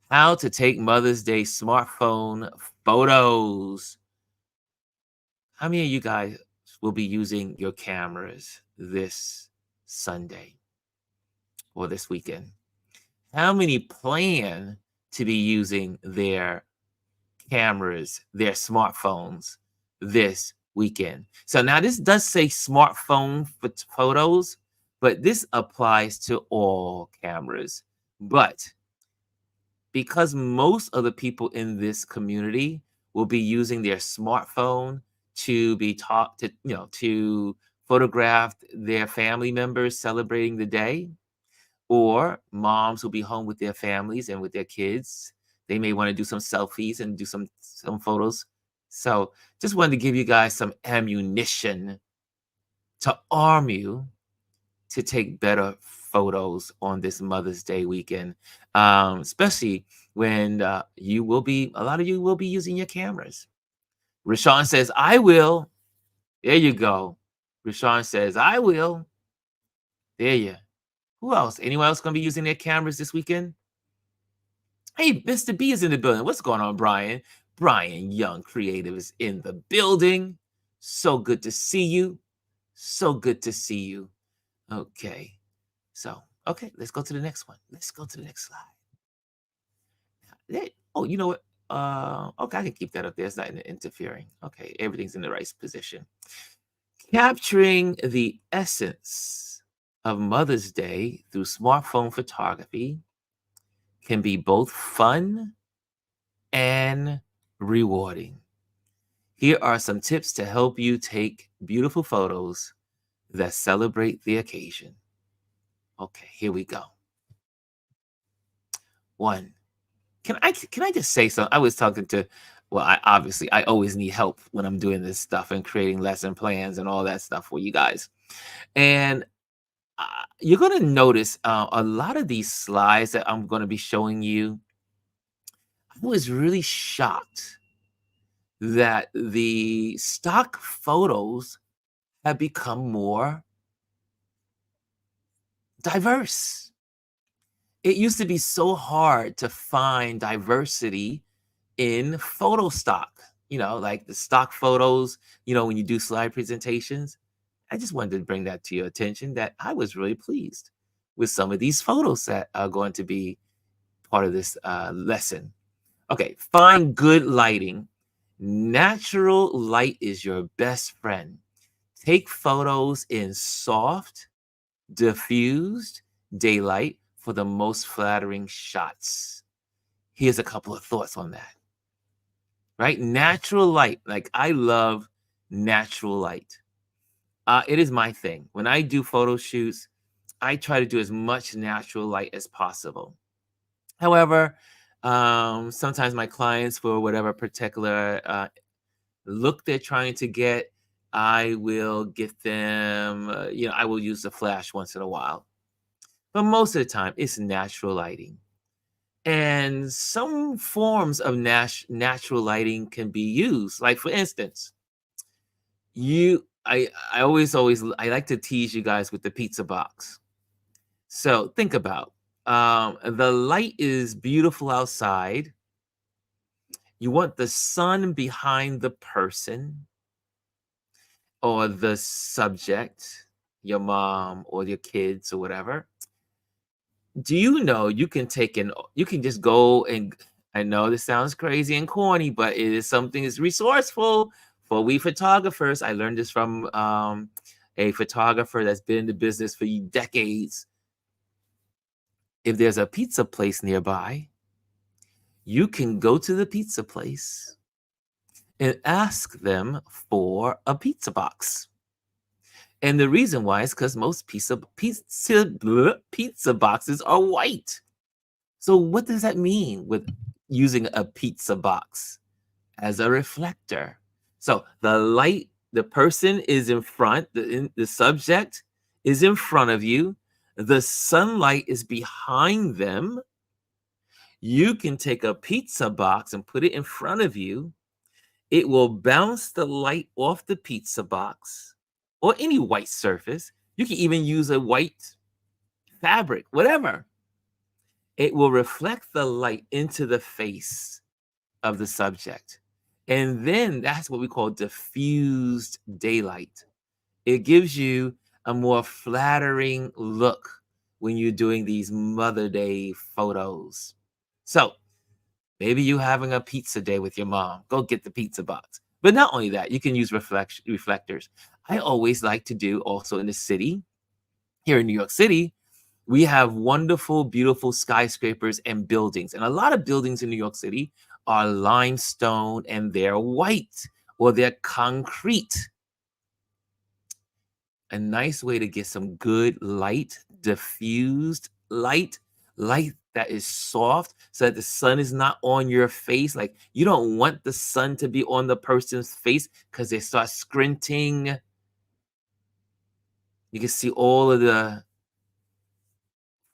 How to take Mother's Day smartphone photos. How many of you guys will be using your cameras this Sunday or this weekend? How many plan to be using their cameras, their smartphones this weekend? So now this does say smartphone photos, but this applies to all cameras. But because most of the people in this community will be using their smartphone to be taught to, to photograph their family members celebrating the day, or moms will be home with their families and with their kids. They may want to do some selfies and do some photos. So just wanted to give you guys some ammunition to arm you to take better photos on this Mother's Day weekend, especially when a lot of you will be using your cameras. Rashawn says, I will. There you go. Rashawn says, I will. There you. Who else? Anyone else going to be using their cameras this weekend? Hey, Mr. B is in the building. What's going on, Brian? Brian Young Creative is in the building. So good to see you. So good to see you. Okay. So, okay, let's go to the next one. Let's go to the next slide. Oh, you know what? Okay, I can keep that up there. It's not interfering. Okay, everything's in the right position. Capturing the essence of Mother's Day through smartphone photography can be both fun and rewarding. Here are some tips to help you take beautiful photos that celebrate the occasion. Okay, here we go. One, can I just say something? I was talking to, well, I always need help when I'm doing this stuff and creating lesson plans and all that stuff for you guys. And you're going to notice a lot of these slides that I'm going to be showing you. I was really shocked that the stock photos have become more diverse. It used to be so hard to find diversity in photo stock, like the stock photos, when you do slide presentations. I just wanted to bring that to your attention that I was really pleased with some of these photos that are going to be part of this lesson. Okay, find good lighting. Natural light is your best friend. Take photos in soft, diffused daylight for the most flattering shots. Here's a couple of thoughts on that. Right? Natural light. Like, I love natural light. It is my thing. When I do photo shoots, I try to do as much natural light as possible. However, sometimes my clients, for whatever particular look they're trying to get, I will get them, I will use the flash once in a while. But most of the time, it's natural lighting. And some forms of natural lighting can be used. Like, for instance, I always I like to tease you guys with the pizza box. So think about the light is beautiful outside. You want the sun behind the person or the subject, your mom or your kids or whatever. Do you know you can just go and, I know this sounds crazy and corny, but it is something that's resourceful for we photographers. I learned this from a photographer that's been in the business for decades. If there's a pizza place nearby, you can go to the pizza place and ask them for a pizza box. And the reason why is because most pizza boxes are white. So what does that mean with using a pizza box as a reflector? So the person is in front, the subject is in front of you, the sunlight is behind them. You can take a pizza box and put it in front of you. It will bounce the light off the pizza box or any white surface. You can even use a white fabric, whatever. it will reflect the light into the face of the subject. And then that's what we call diffused daylight. It gives you a more flattering look when you're doing these Mother Day photos. So maybe you having a pizza day with your mom. Go get the pizza box. But not only that, you can use reflectors. I always like to do also in the city, here in New York City, we have wonderful, beautiful skyscrapers and buildings. And a lot of buildings in New York City are limestone and they're white or they're concrete. A nice way to get some good light, diffused light, light that is soft so that the sun is not on your face. Like you don't want the sun to be on the person's face because they start squinting. You can see all of the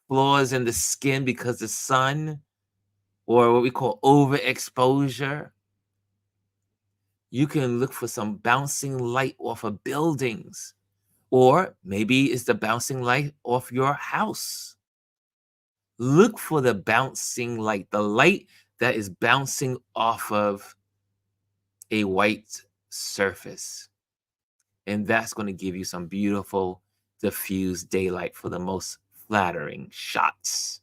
flaws in the skin because the sun, or what we call overexposure. You can look for some bouncing light off of buildings, or maybe it's the bouncing light off your house. Look for the bouncing light, the light that is bouncing off of a white surface. And that's going to give you some beautiful diffused daylight for the most flattering shots.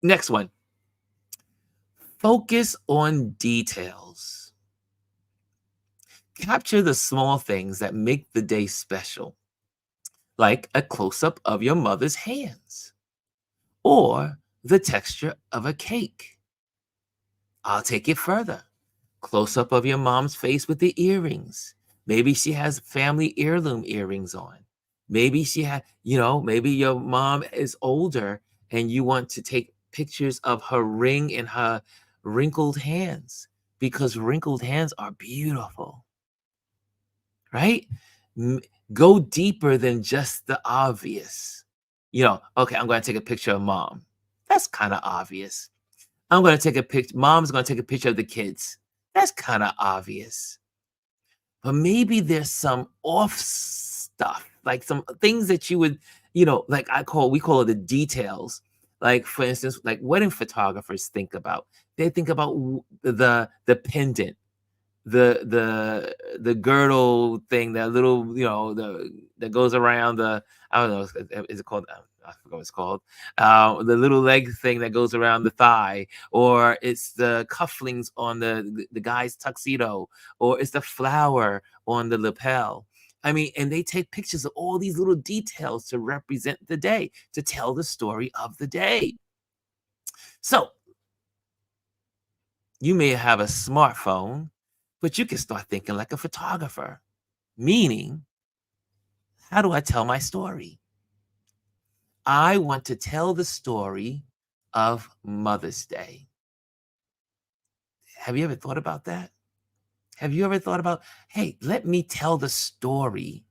Next one, focus on details. Capture the small things that make the day special, like a close up of your mother's hands or the texture of a cake. I'll take it further. Close up of your mom's face with the earrings. Maybe she has family heirloom earrings on. Maybe she had, maybe your mom is older and you want to take pictures of her ring and her wrinkled hands because wrinkled hands are beautiful, right? M- Go deeper than just the obvious. Okay, I'm going to take a picture of mom. That's kind of obvious. I'm going to take a picture. Mom's going to take a picture of the kids. That's kind of obvious. But maybe there's some off stuff, like some things that you would, like we call it the details. Like for instance, like wedding photographers think about. They think about the pendant, the girdle thing, that little, that goes around the, I don't know, is it called, I forgot what it's called, the little leg thing that goes around the thigh, or it's the cufflinks on the guy's tuxedo, or it's the flower on the lapel. I mean, and they take pictures of all these little details to represent the day, to tell the story of the day. So you may have a smartphone, but you can start thinking like a photographer. Meaning, how do I tell my story? I want to tell the story of Mother's Day. Have you ever thought about that? Have you ever thought about, hey, let me tell the story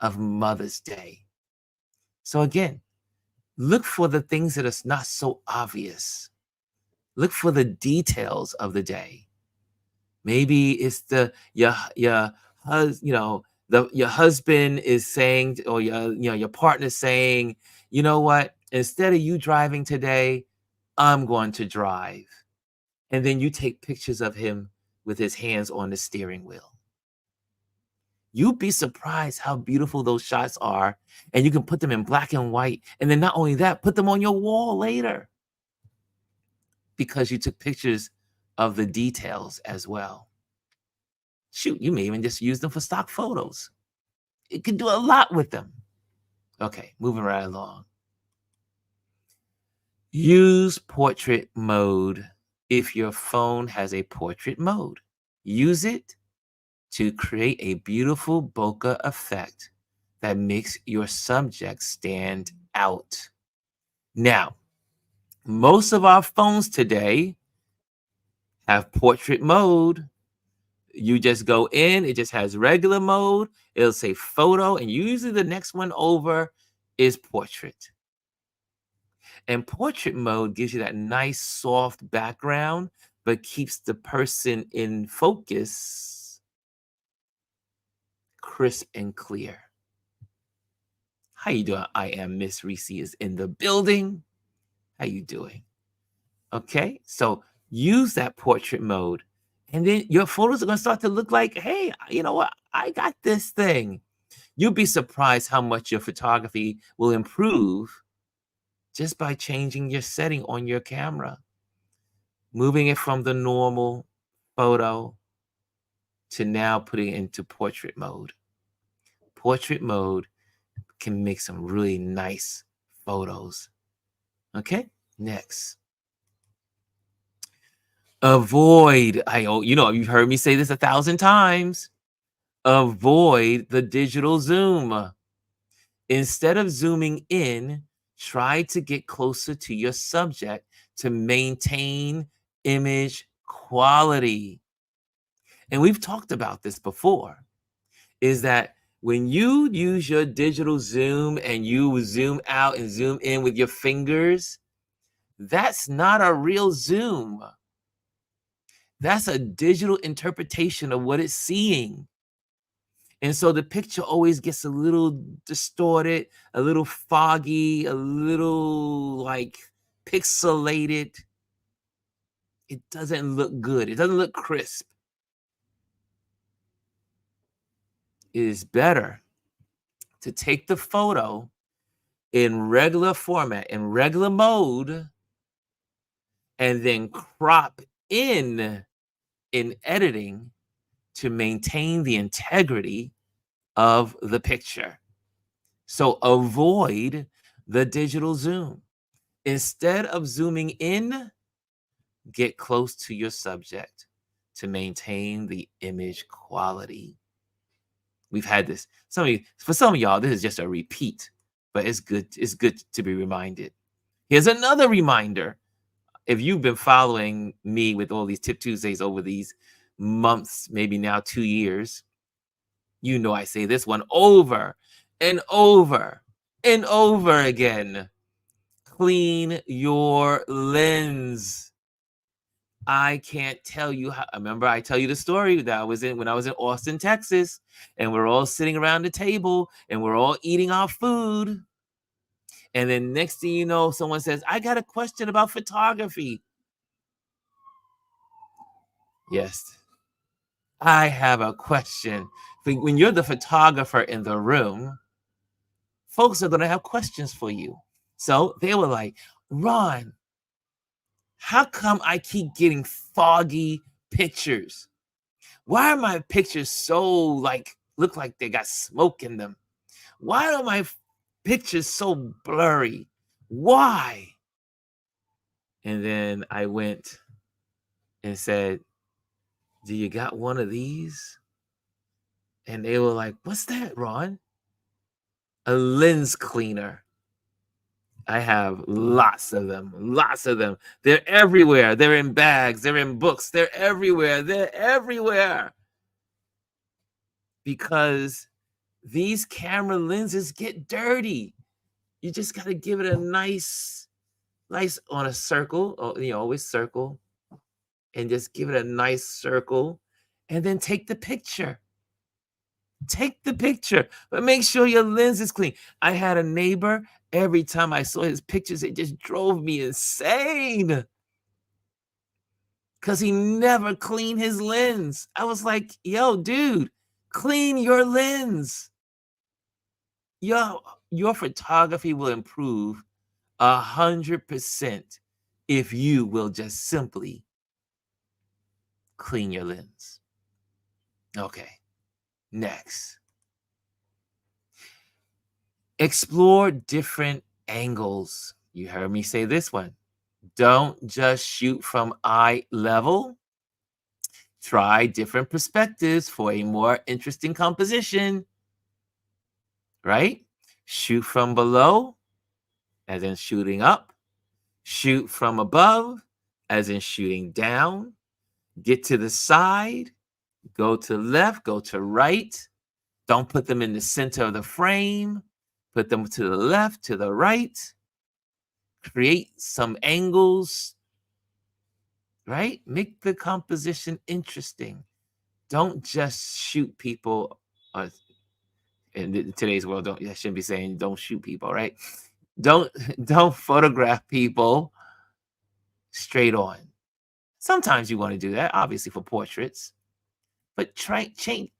of Mother's Day? So again, look for the things that are not so obvious. Look for the details of the day. Maybe it's the your hus the your husband is saying, or your partner saying, you know what? Instead of you driving today, I'm going to drive. And then you take pictures of him with his hands on the steering wheel. You'd be surprised how beautiful those shots are. And you can put them in black and white. And then not only that, put them on your wall later because you took pictures of the details as well. Shoot, you may even just use them for stock photos. It can do a lot with them. Okay, moving right along. Use portrait mode if your phone has a portrait mode. Use it to create a beautiful bokeh effect that makes your subject stand out. Now, most of our phones today have portrait mode. You just go in, it just has regular mode. It'll say photo, and usually the next one over is portrait. And portrait mode gives you that nice, soft background, but keeps the person in focus, crisp and clear. How you doing? I am Miss Reese is in the building. How you doing? Okay, so use that portrait mode, and then your photos are gonna start to look like, hey, you know what? I got this thing. You'll be surprised how much your photography will improve just by changing your setting on your camera, moving it from the normal photo to now putting it into portrait mode. Portrait mode can make some really nice photos. Okay, next. Avoid, you've heard me say this 1,000 times. Avoid the digital zoom. Instead of zooming in, try to get closer to your subject to maintain image quality. And we've talked about this before, is that when you use your digital zoom and you zoom out and zoom in with your fingers, that's not a real zoom. That's a digital interpretation of what it's seeing. And so the picture always gets a little distorted, a little foggy, a little like pixelated. It doesn't look good. It doesn't look crisp. It is better to take the photo in regular format, in regular mode, and then crop in editing to maintain the integrity of the picture. So avoid the digital zoom. Instead of zooming in, get close to your subject to maintain the image quality. We've had this. For some of y'all, this is just a repeat, but it's good to be reminded. Here's another reminder. If you've been following me with all these Tip Tuesdays over these months, maybe now 2 years, you know I say this one over and over and over again. Clean your lens. I can't tell you how. Remember, I tell you the story that I was in when I was in Austin, Texas, and we're all sitting around the table and we're all eating our food. And then next thing you know, someone says, I got a question about photography. Yes, I have a question. When you're the photographer in the room, folks are going to have questions for you. So they were like, Ron, how come I keep getting foggy pictures? Why are my pictures so look like they got smoke in them? Why are my pictures so blurry? Why? And then I went and said, do you got one of these? And they were like, what's that, Ron? A lens cleaner. I have lots of them, lots of them. They're everywhere. They're in bags, they're in books, they're everywhere. They're everywhere. Because these camera lenses get dirty. You just got to give it a nice on a circle, or, always circle, and just give it a nice circle, and then take the picture. Take the picture, but make sure your lens is clean. I had a neighbor, every time I saw his pictures, it just drove me insane because he never cleaned his lens. I was like, yo, dude, clean your lens. Your photography will improve 100% if you will just simply clean your lens. Okay, next. Explore different angles. You heard me say this one. Don't just shoot from eye level. Try different perspectives for a more interesting composition, right? Shoot from below, as in shooting up. Shoot from above, as in shooting down. Get to the side, go to left, go to right. Don't put them in the center of the frame. Put them to the left, to the right. Create some angles, right? Make the composition interesting. Don't just shoot people. In today's world, I shouldn't be saying don't shoot people, right? Don't don't photograph people straight on. Sometimes you want to do that, obviously for portraits, but try change,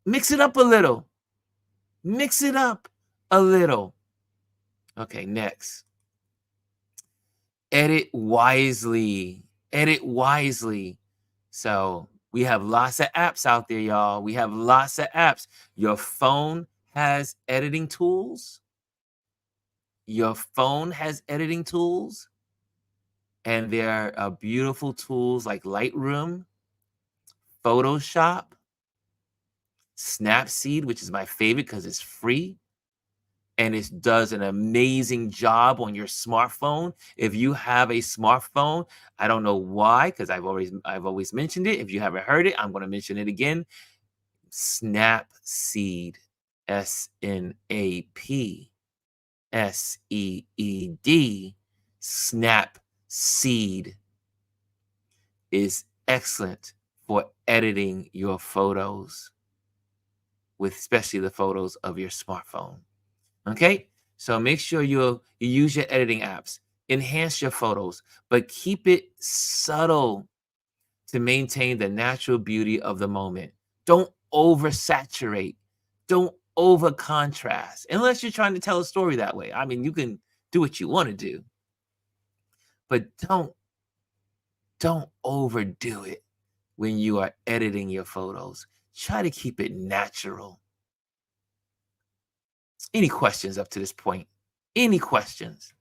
mix it up a little. Mix it up a little. Okay, next. Edit wisely. Edit wisely. So we have lots of apps out there, y'all. We have lots of apps. Your phone has editing tools. Your phone has editing tools. And there are beautiful tools like Lightroom, Photoshop, Snapseed, which is my favorite because it's free and it does an amazing job on your smartphone. If you have a smartphone, I don't know why, because I've always mentioned it. If you haven't heard it, I'm going to mention it again. Snapseed, Snapseed, Snapseed is excellent for editing your photos, with especially the photos of your smartphone. Okay, so make sure you use your editing apps, enhance your photos, but keep it subtle to maintain the natural beauty of the moment. Don't oversaturate. Don't over contrast, unless you're trying to tell a story that way. I mean, you can do what you want to do, but don't overdo it when you are editing your photos. Try to keep it natural. Any questions up to this point? Any questions?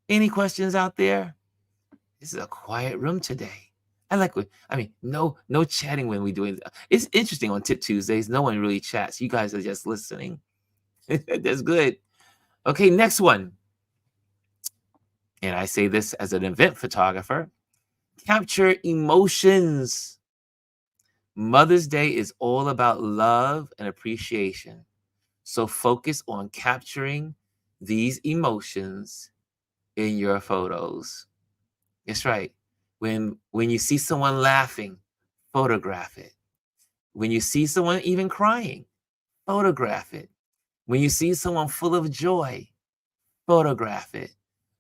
Any questions out there? This is a quiet room today. No chatting when we do it. It's interesting on Tip Tuesdays. No one really chats. You guys are just listening. That's good. Okay, next one. And I say this as an event photographer. Capture emotions. Mother's Day is all about love and appreciation. So focus on capturing these emotions in your photos. That's right. When you see someone laughing, photograph it. When you see someone even crying, photograph it. When you see someone full of joy, photograph it.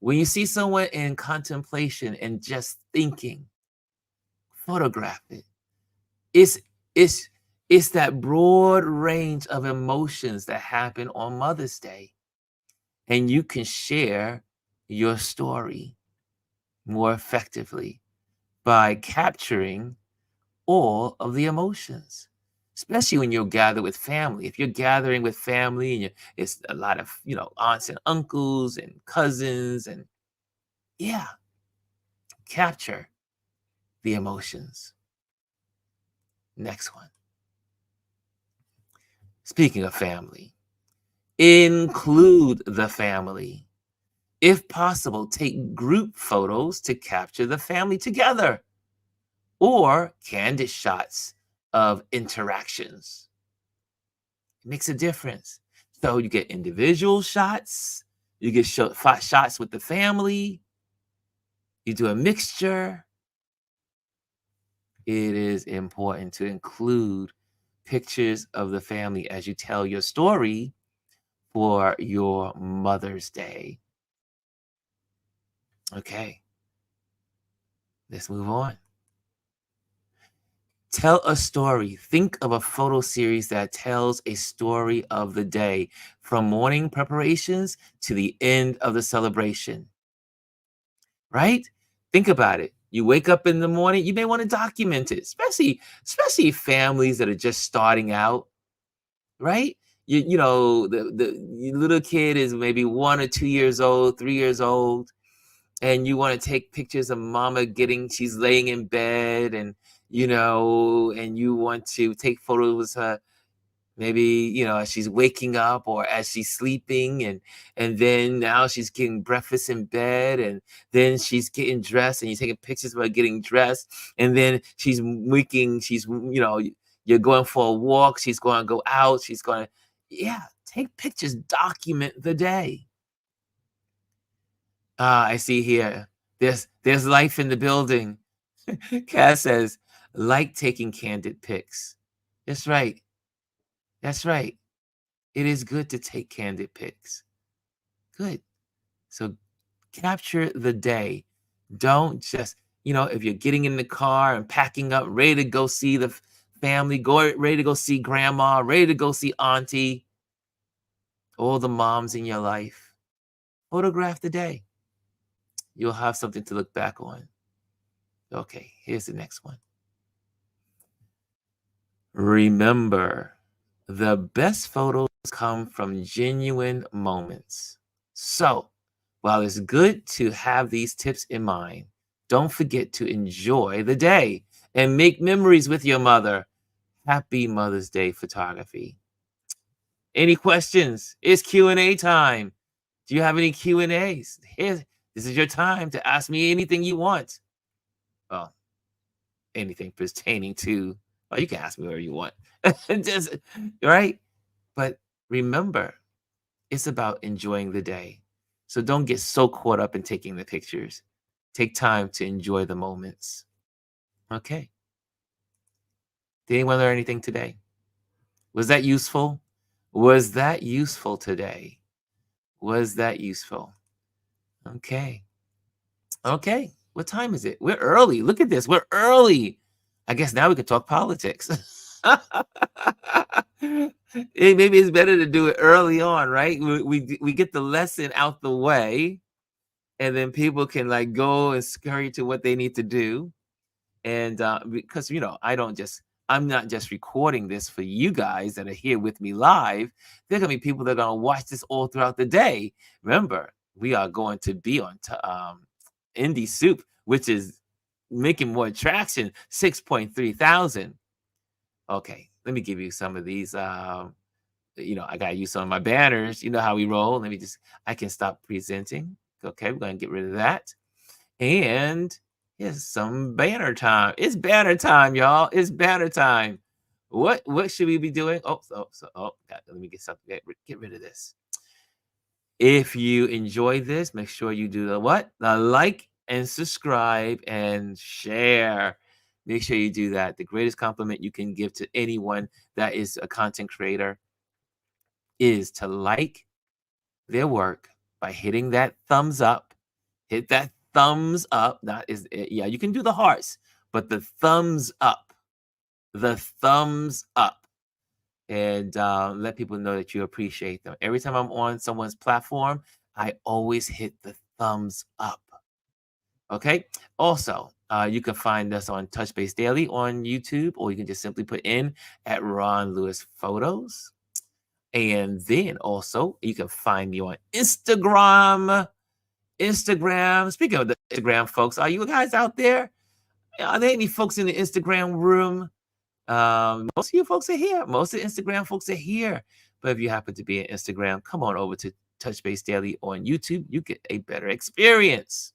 When you see someone in contemplation and just thinking, photograph it. It's it's it's that broad range of emotions that happen on Mother's Day. And you can share your story more effectively by capturing all of the emotions, especially when you're gathered with family. If you're gathering with family and it's a lot of, aunts and uncles and cousins, and yeah, capture the emotions. Next one. Speaking of family, include the family. If possible, take group photos to capture the family together, or candid shots of interactions. It makes a difference. So you get individual shots, you get shots with the family, you do a mixture. It is important to include pictures of the family as you tell your story for your Mother's Day. Okay, let's move on. Tell a story. Think of a photo series that tells a story of the day, from morning preparations to the end of the celebration. Right? Think about it. You wake up in the morning, you may want to document it, especially families that are just starting out, right? The little kid is maybe 1 or 2 years old, 3 years old, and you want to take pictures of mama she's laying in bed, and you want to take photos of her, maybe, as she's waking up or as she's sleeping, and then now she's getting breakfast in bed, and then she's getting dressed, and you're taking pictures of her getting dressed, and then you're going for a walk, she's going to go out, yeah, take pictures, document the day. I see here. There's life in the building. Cass says, like taking candid pics. That's right. That's right. It is good to take candid pics Good. So capture the day. Don't just, if you're getting in the car and packing up, ready to go see the family, ready to go see grandma, ready to go see auntie, all the moms in your life, photograph the day. You'll have something to look back on. Okay, here's the next one. Remember, the best photos come from genuine moments. So, while it's good to have these tips in mind, don't forget to enjoy the day and make memories with your mother. Happy Mother's Day photography. Any questions? It's Q&A time. Do you have any Q&As? This is your time to ask me anything you want. Well, anything pertaining to, well, you can ask me whatever you want. Just, right? But remember, it's about enjoying the day. So don't get so caught up in taking the pictures. Take time to enjoy the moments. Okay. Did anyone learn anything today? Was that useful? Was that useful today? Was that useful? Okay. Okay. What time is it? We're early. Look at this. We're early. I guess now we can talk politics. Maybe it's better to do it early on, right? We get the lesson out the way, and then people can like go and scurry to what they need to do. And because I'm not just recording this for you guys that are here with me live. There are gonna be people that are gonna watch this all throughout the day. Remember, we are going to be on Indie Soup, which is making more traction, 6.3 thousand. Okay, let me give you some of these. I gotta use some of my banners. You know how we roll. I can stop presenting. Okay, we're gonna get rid of that. And here's some banner time. It's banner time, y'all. It's banner time. What should we be doing? Let me get something. Get rid of this. If you enjoy this, make sure you do the what? The like and subscribe and share. Make sure you do that. The greatest compliment you can give to anyone that is a content creator is to like their work by hitting that thumbs up. Hit that thumbs up. That is, yeah, you can do the hearts, but the thumbs up, the thumbs up, and let people know that you appreciate them. Every time I'm on someone's platform, I always hit the thumbs up. Okay. Also, you can find us on Touch Base Daily on YouTube, or you can just simply put in at Ron Lewis Photos. And then also, you can find me on Instagram. Speaking of the Instagram folks, are you guys out there? Are there any folks in the Instagram room? Most of you folks are here. Most of the Instagram folks are here. But if you happen to be on Instagram, come on over to Touch Base Daily on YouTube. You get a better experience.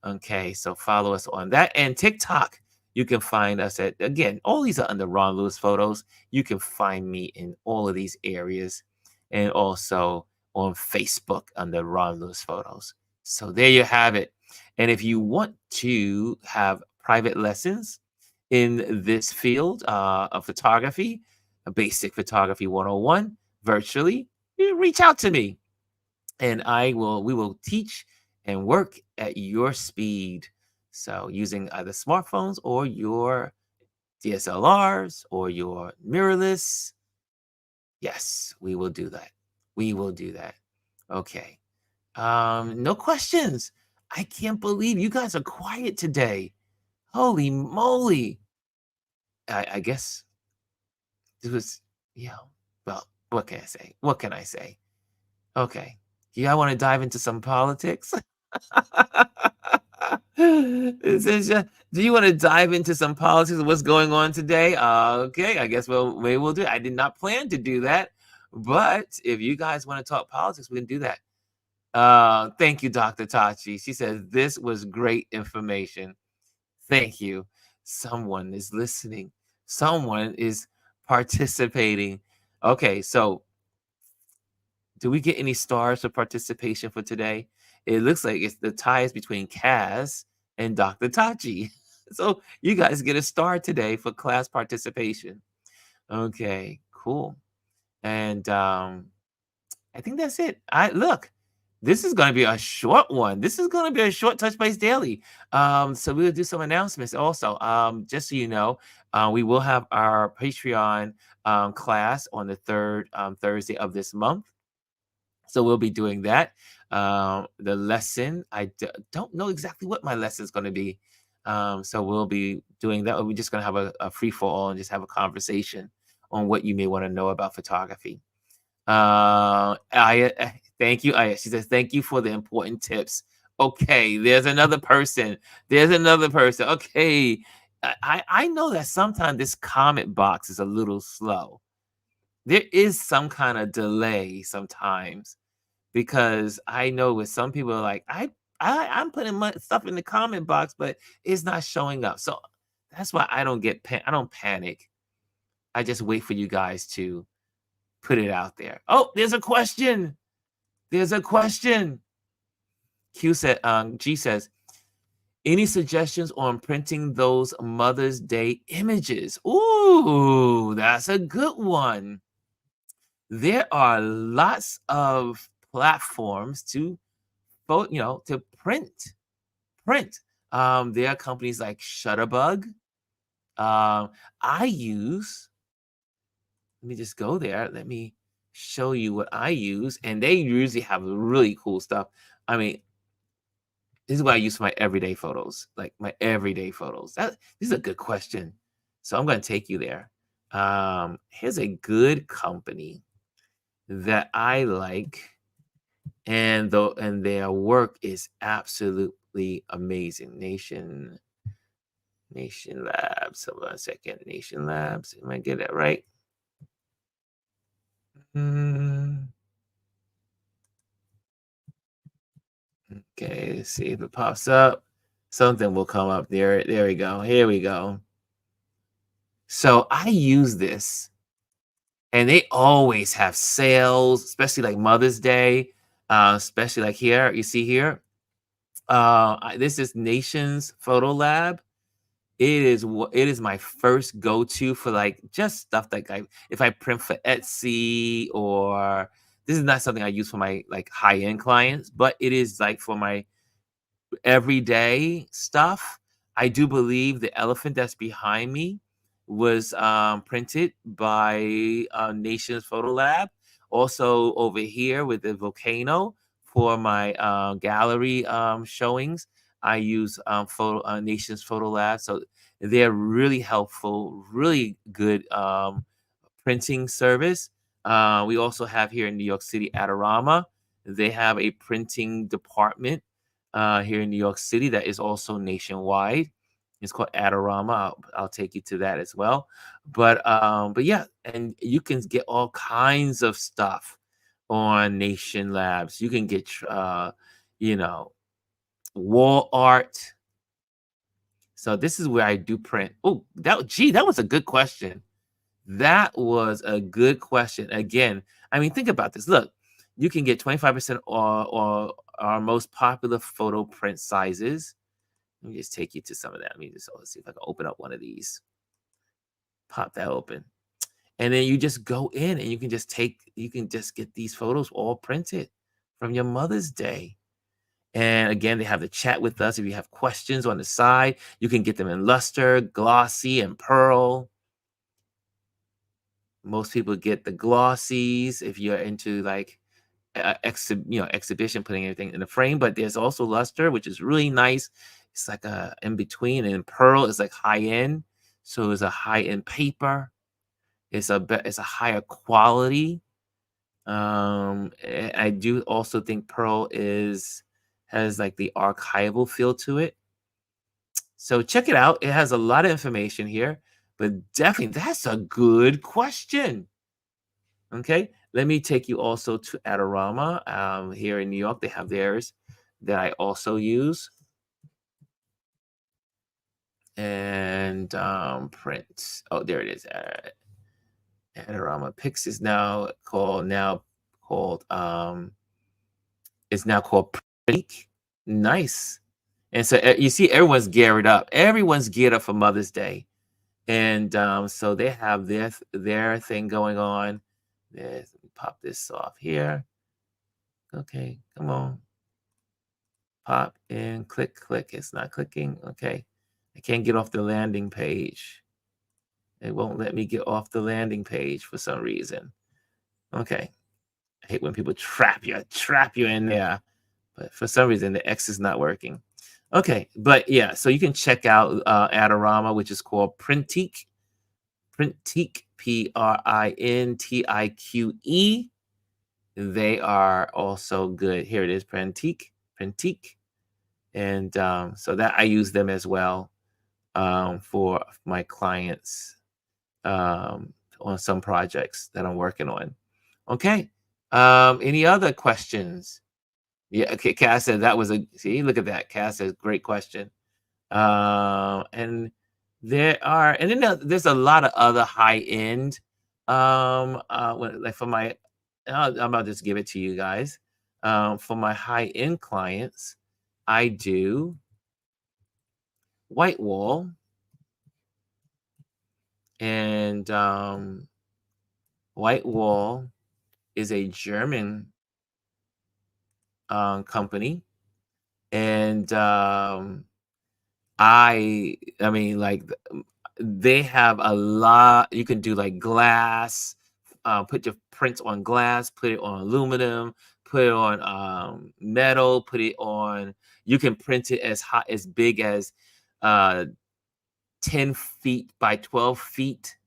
Okay, so follow us on that. And TikTok, you can find us at, again, all these are under Ron Lewis Photos. You can find me in all of these areas. And also on Facebook under Ron Lewis Photos. So there you have it. And if you want to have private lessons in this field of photography, a basic photography 101, virtually, you reach out to me and we will teach and work at your speed. So using either smartphones or your DSLRs or your mirrorless. Yes, we will do that. We will do that. Okay. No questions. I can't believe you guys are quiet today. Holy moly. I guess it was, yeah. Well, what can I say? What can I say? Okay. Yeah, I want to dive into some politics. Do you want to dive into some politics of what's going on today? Okay, I guess maybe we'll do it. I did not plan to do that, but if you guys want to talk politics, we can do that. Thank you, Dr. Tachi. She says this was great information. Thank you. Someone is listening. Someone is participating. Okay, so do we get any stars for participation for today? It looks like it's the ties between Kaz and Dr. Tachi. So you guys get a star today for class participation. Okay, cool. And I think that's it. Look, This is gonna be a short one. This is gonna be a short touch base daily. So we'll do some announcements also. Just so you know, we will have our Patreon class on the third Thursday of this month. So we'll be doing that. The lesson, don't know exactly what my lesson is going to be. So we'll be doing that. We're just going to have a free for all and just have a conversation on what you may want to know about photography. Aya, thank you, Aya. She says, thank you for the important tips. Okay, there's another person. There's another person. Okay. I know that sometimes this comment box is a little slow. There is some kind of delay sometimes because I know with some people are like, I'm putting my stuff in the comment box, but it's not showing up. So that's why I don't I don't panic. I just wait for you guys to put it out there. Oh, there's a question. There's a question. G says, any suggestions on printing those Mother's Day images? Ooh, that's a good one. There are lots of platforms to to print. There are companies like Shutterbug. I use, let me just go there. Let me show you what I use. And they usually have really cool stuff. I mean, this is what I use for my everyday photos, like my everyday photos. This is a good question. So I'm going to take you there. Here's a good company that I like, and their work is absolutely amazing. Nation Labs. Hold on a second. Nation Labs. Am I get that right? Mm, okay, let's see if it pops up. Something will come up there. There we go. Here we go. So I use this, and they always have sales, especially like Mother's Day, especially like here. You see here. This is Nations Photo Lab. It is my first go-to for like just stuff like if I print for Etsy, or this is not something I use for my like high-end clients, but it is like for my everyday stuff. I do believe the elephant that's behind me was printed by Nations Photo Lab. Also over here with the volcano for my gallery showings, I use Nations Photo Lab. So they're really helpful, really good printing service. We also have here in New York City, Adorama. They have a printing department here in New York City that is also nationwide. It's called Adorama. I'll take you to that as well. But yeah, and you can get all kinds of stuff on Nation Labs. You can get you know, wall art. So this is where I do print. Oh, that was a good question. That was a good question. Again, I mean, think about this. Look, you can get 25% or our most popular photo print sizes. Let me just take you to some of that. Let me just let's see if I can open up one of these. Pop that open. And then you just go in and you can just get these photos all printed from your Mother's Day. And again, they have the chat with us. If you have questions on the side, you can get them in luster, glossy, and pearl. Most people get the glossies if you're into like exhibition, putting everything in the frame. But there's also luster, which is really nice. It's like a in between, and pearl is like high end, so it's a high end paper. It's a higher quality. I do also think pearl has like the archival feel to it. So check it out. It has a lot of information here, but definitely that's a good question. Okay, let me take you also to Adorama. Here in New York, they have theirs that I also use. And print. Oh, there it is. Adorama Pix is called it's now called Print. Nice. And so you see, everyone's geared up. Everyone's geared up for Mother's Day, and so they have their thing going on. Let me pop this off here. Okay, come on. Pop in, click, click. It's not clicking. Okay. I can't get off the landing page. It won't let me get off the landing page for some reason. Okay. I hate when people trap you in there. But for some reason, the X is not working. Okay. But yeah, so you can check out Adorama, which is called Printique. Printique, Printique. They are also good. Here it is, Printique. And so that I use them as well for my clients on some projects that I'm working on. Okay. Any other questions? Yeah. Okay. Cass said that was a see. Look at that. Cass says great question. And and then there's a lot of other high end. Like for my, I'll just give it to you guys. For my high end clients, I do white wall and white wall is a German company, and I mean, like, they have a lot. You can do like glass, put your prints on glass, put it on aluminum, put it on metal, put it on. You can print it as hot as big as uh 10 feet by 12 feet.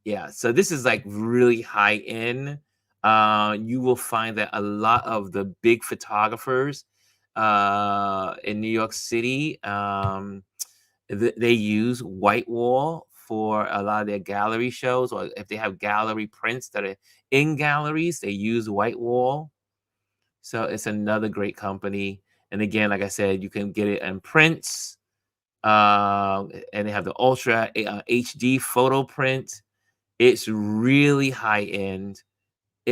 Yeah, so this is like really high end. You will find that a lot of the big photographers in New York City, they use white wall for a lot of their gallery shows, or if they have gallery prints that are in galleries, they use white wall. So it's another great company. And again, like I said, you can get it in prints, and they have the ultra HD photo print. It's really high end,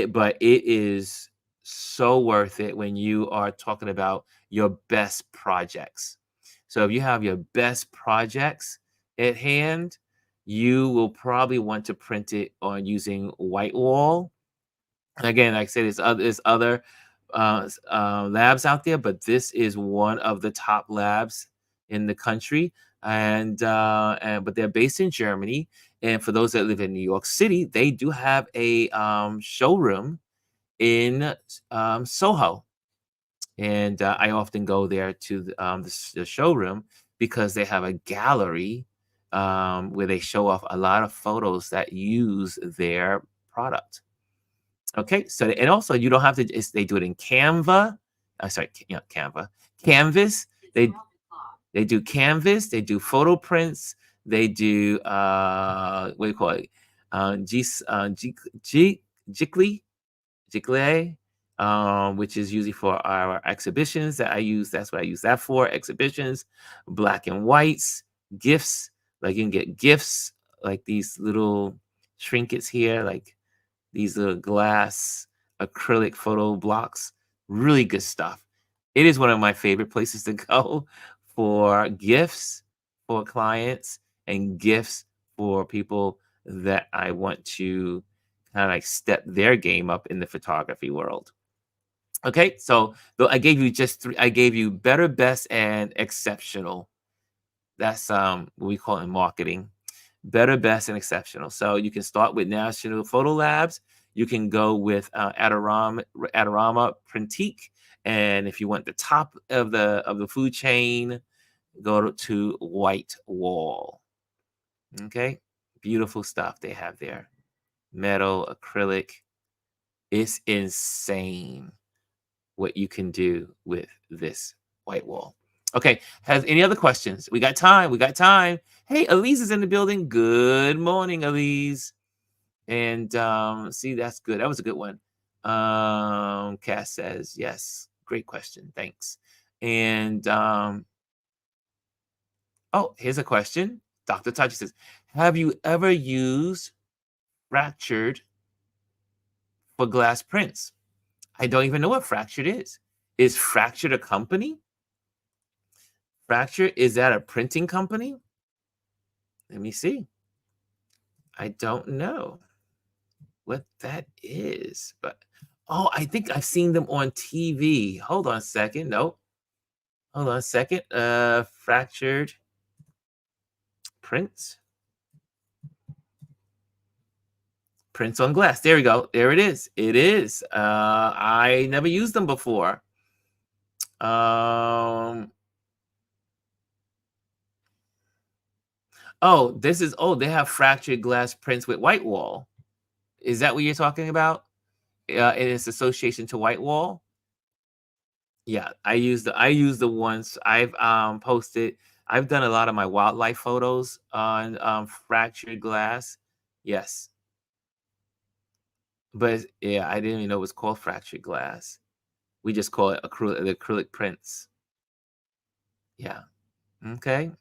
but it is so worth it when you are talking about your best projects. So if you have your best projects at hand, you will probably want to print it on using white wall. Again, like I said, there's other labs out there, but this is one of the top labs in the country, and but they're based in Germany. And for those that live in New York City, they do have a showroom in Soho, and I often go there to the showroom because they have a gallery where they show off a lot of photos that use their product. Okay, so and also you don't have to. They do it in Canva. Sorry, Canva, Canvas. They do Canvas. They do photo prints. They do what do you call it? G G G Jiggly, which is usually for our exhibitions that I use. That's what I use that for, exhibitions, black and whites, gifts. Like you can get gifts like these little trinkets here, like these little glass acrylic photo blocks. Really good stuff. It is one of my favorite places to go for gifts for clients and gifts for people that I want to kind of like step their game up in the photography world. Okay, so I gave you just three. I gave you better, best, and exceptional. That's what we call it in marketing. Better, best, and exceptional. So you can start with National Photo Labs. You can go with Adorama Printique, and if you want the top of the food chain, go to White Wall. Okay, beautiful stuff they have there. Metal, acrylic. It's insane what you can do with this white wall. Okay, has any other questions? We got time. We got time. Hey, Elise is in the building. Good morning, Elise. And see, that's good. That was a good one. Cass says, yes, great question. Thanks. And oh, here's a question. Dr. Tachi says, have you ever used fractured for glass prints? I don't even know what fractured is. Is fractured a company? Fracture, is that a printing company? Let me see. I don't know what that is, but Oh, I think I've seen them on TV. Hold on a second. Nope. Hold on a second. Fractured prints. Prints on glass. There we go. There it is. It is. I never used them before. Um. Oh, this is. Oh, they have fractured glass prints with white wall. Is that what you're talking about? In its association to white wall. Yeah, I use the ones I've posted. I've done a lot of my wildlife photos on fractured glass. Yes, but yeah, I didn't even know it was called fractured glass. We just call it acrylic prints. Yeah. Okay.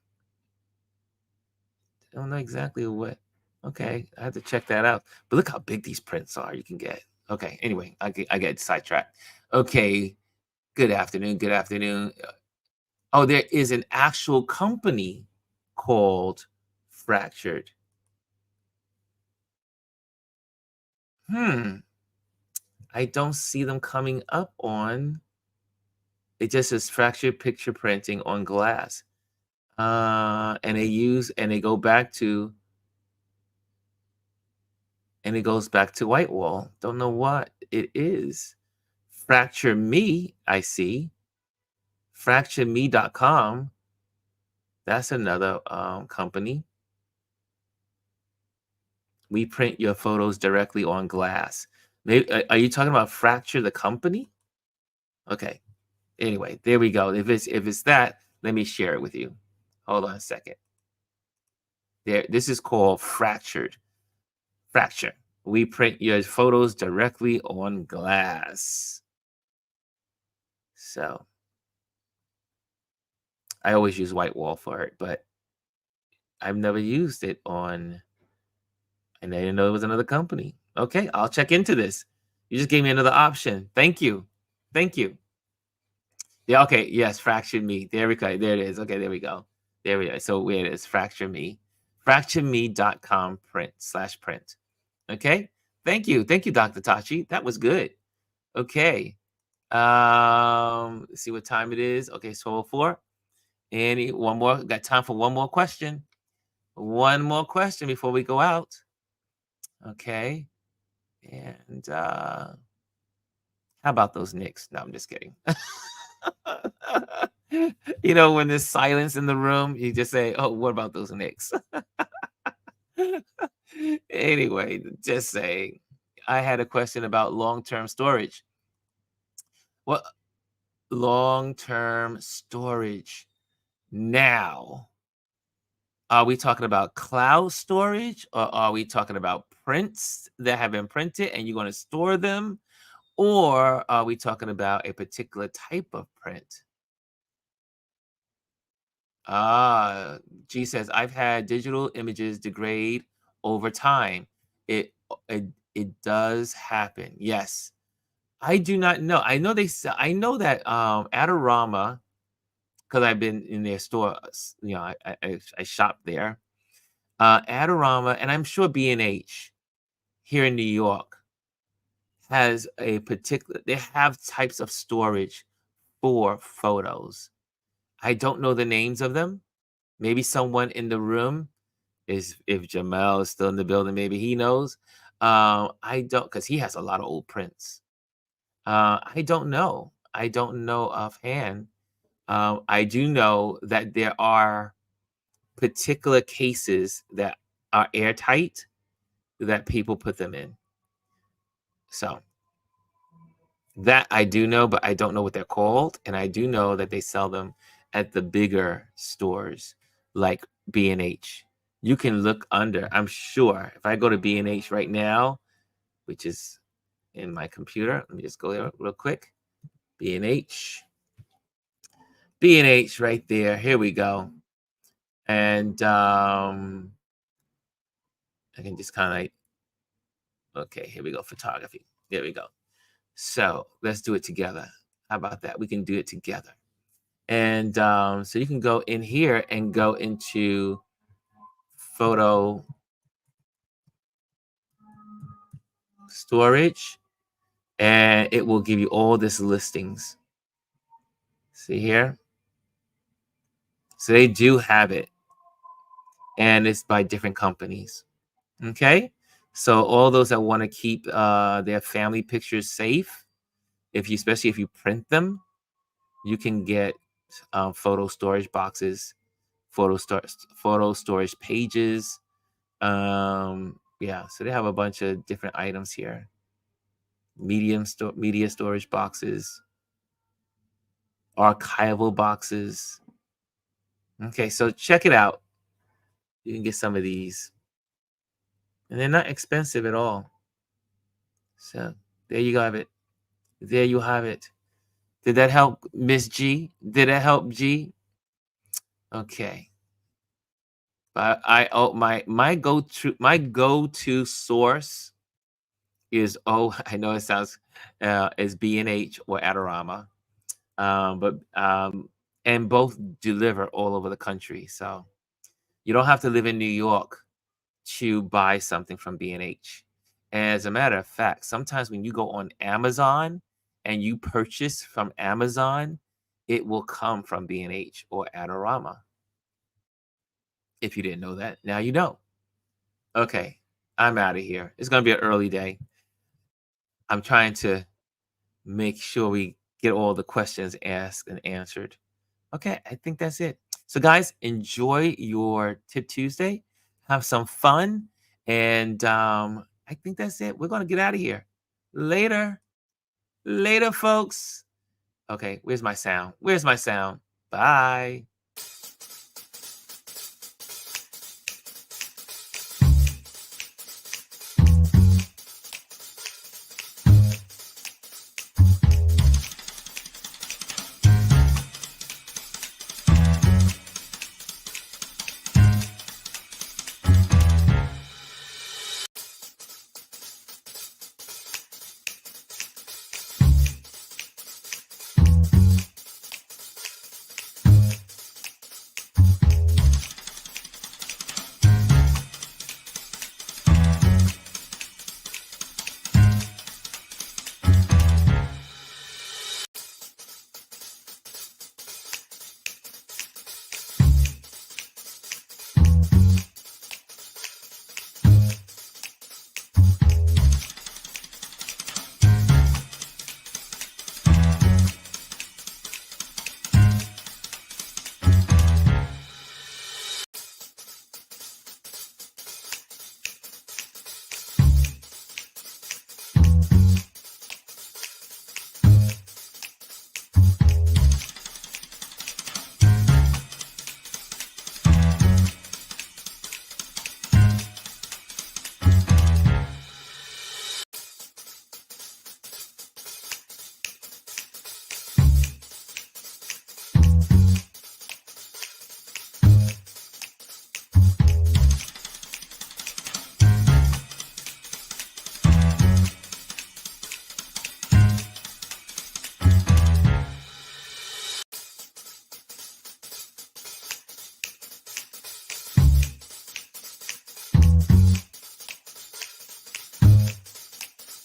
I don't know exactly what. Okay, I have to check that out. But look how big these prints are. You can get. Okay. Anyway, I get sidetracked. Okay. Good afternoon. Good afternoon. Oh, there is an actual company called Fractured. Hmm. I don't see them coming up on. It just says fractured picture printing on glass. And they go back to, and it goes back to white wall. Don't know what it is. Fracture Me, I see. FractureMe.com. That's another company. We print your photos directly on glass. Maybe, are you talking about Fracture the company? Okay. Anyway, there we go. If it's that, let me share it with you. Hold on a second. There, this is called Fractured. Fracture. We print your photos directly on glass. So I always use white wall for it, but I've never used it on, and I didn't know it was another company. Okay, I'll check into this. You just gave me another option. Thank you. Thank you. Yeah, okay. Yes, Fracture Me. There we go. There it is. Okay, there we go. There we go. So where it is, Fracture Me. FractureMe.com print/print. Okay. Thank you. Thank you, Dr. Tachi. That was good. Okay. Let's see what time it is. Okay, so 4. Any one more? Got time for one more question. One more question before we go out. Okay. And how about those Knicks? No, I'm just kidding. When there's silence in the room, you just say, "Oh, what about those Knicks?" Anyway, just saying. I had a question about long-term storage. What long-term storage? Now, are we talking about cloud storage, or are we talking about prints that have been printed and you're going to store them? Or are we talking about a particular type of print? Ah, G says, I've had digital images degrade over time. It does happen. Yes. I do not know. I know I know that Adorama, because I've been in their store, I shop there. Adorama, and I'm sure B&H here in New York has a particular, they have types of storage for photos. I don't know the names of them. Maybe someone in the room is, if Jamel is still in the building, maybe he knows. I don't, because he has a lot of old prints. I don't know. I don't know offhand. I do know that there are particular cases that are airtight that people put them in. So that I do know, but I don't know what they're called. And I do know that they sell them at the bigger stores like B&H. You can look under, I'm sure. If I go to B&H right now, which is in my computer, let me just go there real quick. B&H. B&H right there. Here we go. And I can just kind of, okay, here we go. Photography. There we go. So let's do it together. How about that? We can do it together. And so you can go in here and go into photo storage. and it will give you all this listings. See here? So they do have it, and it's by different companies. Okay? So all those that want to keep their family pictures safe, if you especially if you print them, you can get photo storage boxes, photo storage pages. Yeah, so they have a bunch of different items here. Media storage boxes, archival boxes. Okay, so check it out. You can get some of these, and they're not expensive at all. So there you have it. There you have it. Did that help, Miss G? Did that help, G? Okay. I oh my go-to source is, oh, I know it sounds is B&H or Adorama. But and both deliver all over the country. So you don't have to live in New York to buy something from B&H. As a matter of fact, sometimes when you go on Amazon and you purchase from Amazon, it will come from B&H or Adorama. If you didn't know that, now you know. Okay, I'm out of here. It's gonna be an early day. I'm trying to make sure we get all the questions asked and answered. Okay, I think that's it. So, guys, enjoy your Tip Tuesday. Have some fun. And I think that's it. We're going to get out of here. Later. Later, folks. Okay, where's my sound? Where's my sound? Bye.